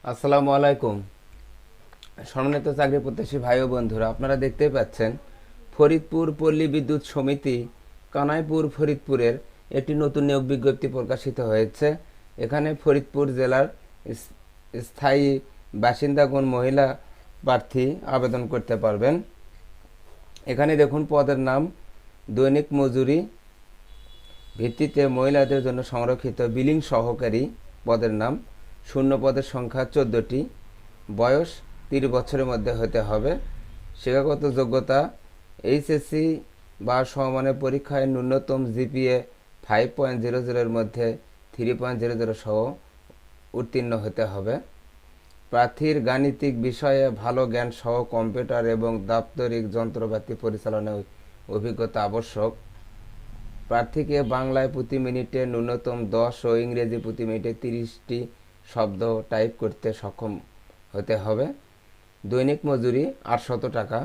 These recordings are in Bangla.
আসসালামু আলাইকুম। সম্মানিত চাকরি প্রত্যাশী ভাই ও বন্ধুরা, আপনারা দেখতেই পাচ্ছেন ফরিদপুর পল্লী বিদ্যুৎ সমিতি কানাইপুর ফরিদপুরের একটি নতুন নিয়োগ বিজ্ঞপ্তি প্রকাশিত হয়েছে। এখানে ফরিদপুর জেলার স্থায়ী বাসিন্দাগণ মহিলা প্রার্থী আবেদন করতে পারবেন। এখানে দেখুন পদের নাম দৈনিক মজুরি ভিত্তিতে মহিলাদের জন্য সংরক্ষিত বিলিং সহকারী পদের নাম, শূন্য পদের সংখ্যা 14টি, বয়স 30 বছরের মধ্যে হতে হবে, শিক্ষাগত যোগ্যতা এইচএসসি বা সমমানের পরীক্ষায় ন্যূনতম জিপিএ 5.00 এর মধ্যে 3.00 সহ উত্তীর্ণ হতে হবে। প্রার্থীর গাণিতিক বিষয়ে ভালো জ্ঞান সহ কম্পিউটার এবং দাপ্তরিক যন্ত্রপাতি পরিচালনায় অভিজ্ঞতা আবশ্যক। প্রার্থীকে বাংলায় প্রতি মিনিটে ন্যূনতম 10 ও ইংরেজি প্রতি মিনিটে 30টি শব্দ টাইপ করতে সক্ষম হতে হবে। দৈনিক মজুরি 800 টাকা।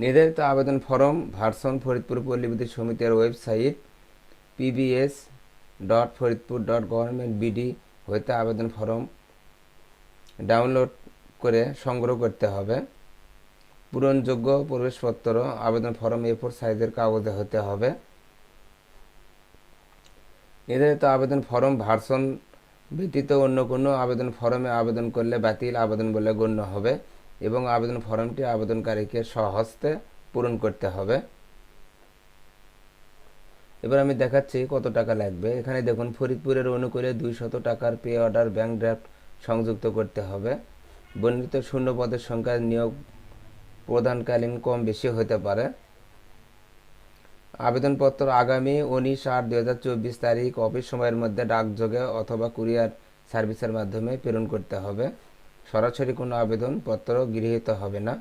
নির্ধারিত আবেদন ফরম ভার্সন ফরিদপুর পল্লী বিদ্যুৎ সমিতির ওয়েবসাইট pbs.ফরিদপুর.gov.bd হইতে আবেদন ফরম ডাউনলোড করে সংগ্রহ করতে হবে। পূরণযোগ্য প্রবেশপত্র আবেদন ফরম A4 সাইজের কাগজে হতে হবে। নির্ধারিত আবেদন ফরম ভার্সন ব্যতীত অন্য কোনো আবেদন ফরমে আবেদন করলে বাতিল আবেদন বলে গণ্য হবে এবং আবেদন ফরমটি আবেদনকারীকে স্বহস্তে পূরণ করতে হবে। এবার আমি দেখাচ্ছি কত টাকা লাগবে। এখানে দেখুন ফরিদপুরের অনুকূলে 200 টাকার পে অর্ডার ব্যাংক ড্রাফট সংযুক্ত করতে হবে। বর্ণিত শূন্য পদের সংখ্যা নিয়োগ প্রদানকালীন কম বেশি হতে পারে। আবেদনপত্র আগামী 19/8/2024 তারিখ অফিস সময়ের মধ্যে ডাকযোগে অথবা কুরিয়ার সার্ভিসের মাধ্যমে প্রেরণ করতে হবে। সরাসরি কোনো আবেদনপত্র গৃহীত হবে না।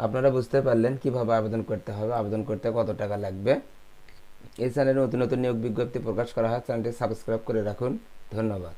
আপনারা বুঝতে পারলেন কিভাবে আবেদন করতে হবে, আবেদন করতে কত টাকা লাগবে। এই চ্যানেলে নতুন নতুন নিয়োগ বিজ্ঞপ্তি প্রকাশ করা হয়, চ্যানেলটি সাবস্ক্রাইব করে রাখুন। ধন্যবাদ।